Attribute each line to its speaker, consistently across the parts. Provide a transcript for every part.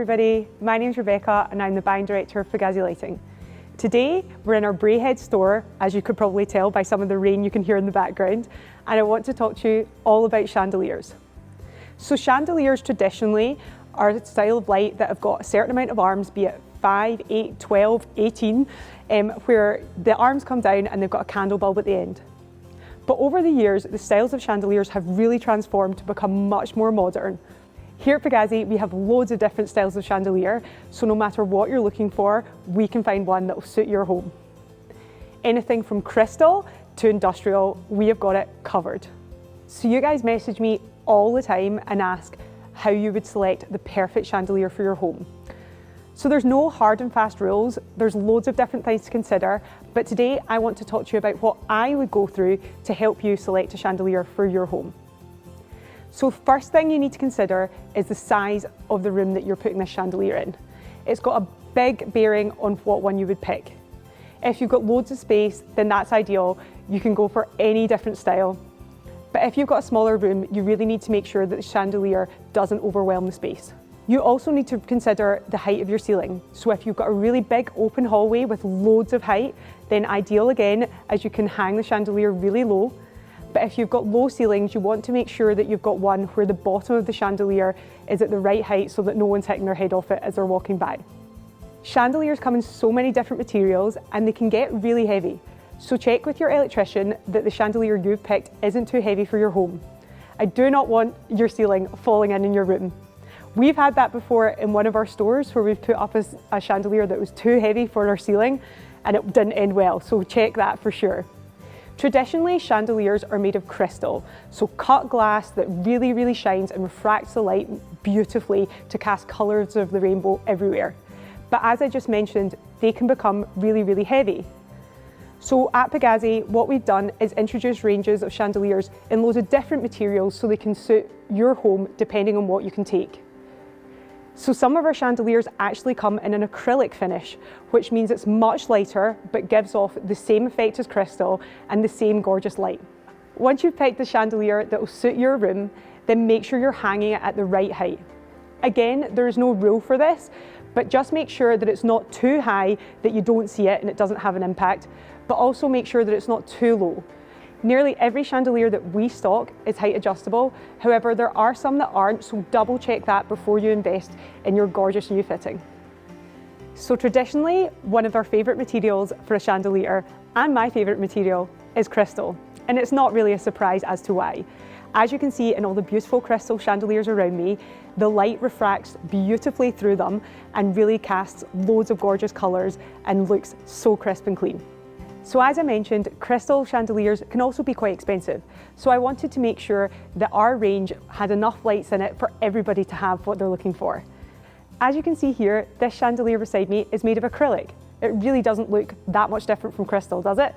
Speaker 1: everybody, my name's Rebecca and I'm the buying director of Pagazzi Lighting. Today we're in our Braehead store, as you could probably tell by some of the rain you can hear in the background, and I want to talk to you all about chandeliers. So chandeliers traditionally are a style of light that have got a certain amount of arms, be it 5, 8, 12, 18, where the arms come down and they've got a candle bulb at the end. But over the years, the styles of chandeliers have really transformed to become much more modern. Here at Pagazzi, we have loads of different styles of chandelier, so no matter what you're looking for, we can find one that will suit your home. Anything from crystal to industrial, we have got it covered. So you guys message me all the time and ask how you would select the perfect chandelier for your home. So there's no hard and fast rules, there's loads of different things to consider, but today I want to talk to you about what I would go through to help you select a chandelier for your home. So first thing you need to consider is the size of the room that you're putting this chandelier in. It's got a big bearing on what one you would pick. If you've got loads of space, then that's ideal. You can go for any different style. But if you've got a smaller room, you really need to make sure that the chandelier doesn't overwhelm the space. You also need to consider the height of your ceiling. So if you've got a really big open hallway with loads of height, then ideal again, as you can hang the chandelier really low. But if you've got low ceilings, you want to make sure that you've got one where the bottom of the chandelier is at the right height so that no one's hitting their head off it as they're walking by. Chandeliers come in so many different materials and they can get really heavy. So check with your electrician that the chandelier you've picked isn't too heavy for your home. I do not want your ceiling falling in your room. We've had that before in one of our stores where we've put up a chandelier that was too heavy for our ceiling and it didn't end well, so check that for sure. Traditionally, chandeliers are made of crystal, so cut glass that really shines and refracts the light beautifully to cast colours of the rainbow everywhere. But as I just mentioned, they can become really heavy. So at Pagazzi, what we've done is introduce ranges of chandeliers in loads of different materials so they can suit your home depending on what you can take. So some of our chandeliers actually come in an acrylic finish, which means it's much lighter but gives off the same effect as crystal and the same gorgeous light. Once you've picked the chandelier that will suit your room, then make sure you're hanging it at the right height. Again, there is no rule for this, but just make sure that it's not too high that you don't see it and it doesn't have an impact, but also make sure that it's not too low. Nearly every chandelier that we stock is height adjustable. However, there are some that aren't, so double check that before you invest in your gorgeous new fitting. So traditionally, one of our favourite materials for a chandelier, and my favourite material, is crystal. And it's not really a surprise as to why. As you can see in all the beautiful crystal chandeliers around me, the light refracts beautifully through them and really casts loads of gorgeous colours and looks so crisp and clean. So as I mentioned, crystal chandeliers can also be quite expensive. So I wanted to make sure that our range had enough lights in it for everybody to have what they're looking for. As you can see here, this chandelier beside me is made of acrylic. It really doesn't look that much different from crystal, does it?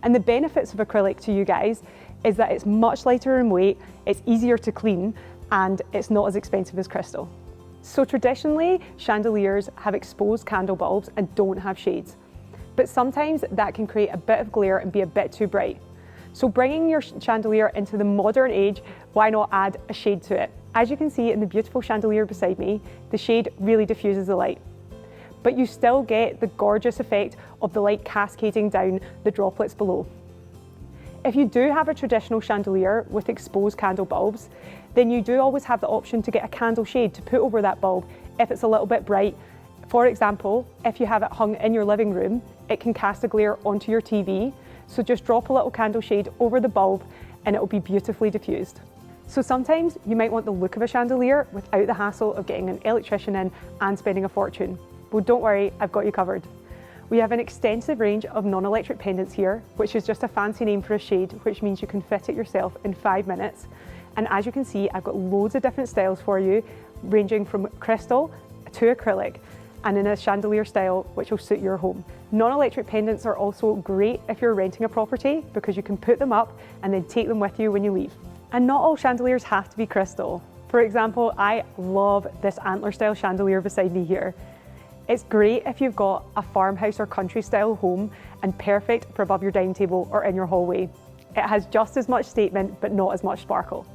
Speaker 1: And the benefits of acrylic to you guys is that it's much lighter in weight, it's easier to clean, and it's not as expensive as crystal. So traditionally, chandeliers have exposed candle bulbs and don't have shades. But sometimes that can create a bit of glare and be a bit too bright. So bringing your chandelier into the modern age, why not add a shade to it? As you can see in the beautiful chandelier beside me, the shade really diffuses the light. But you still get the gorgeous effect of the light cascading down the droplets below. If you do have a traditional chandelier with exposed candle bulbs, then you do always have the option to get a candle shade to put over that bulb if it's a little bit bright. For example, if you have it hung in your living room, it can cast a glare onto your TV, so just drop a little candle shade over the bulb and it will be beautifully diffused. So sometimes you might want the look of a chandelier without the hassle of getting an electrician in and spending a fortune. Well, don't worry, I've got you covered. We have an extensive range of non-electric pendants here, which is just a fancy name for a shade, which means you can fit it yourself in 5 minutes. And as you can see, I've got loads of different styles for you, ranging from crystal to acrylic, and in a chandelier style which will suit your home. Non-electric pendants are also great if you're renting a property because you can put them up and then take them with you when you leave. And not all chandeliers have to be crystal. For example, I love this antler style chandelier beside me here. It's great if you've got a farmhouse or country style home and perfect for above your dining table or in your hallway. It has just as much statement but not as much sparkle.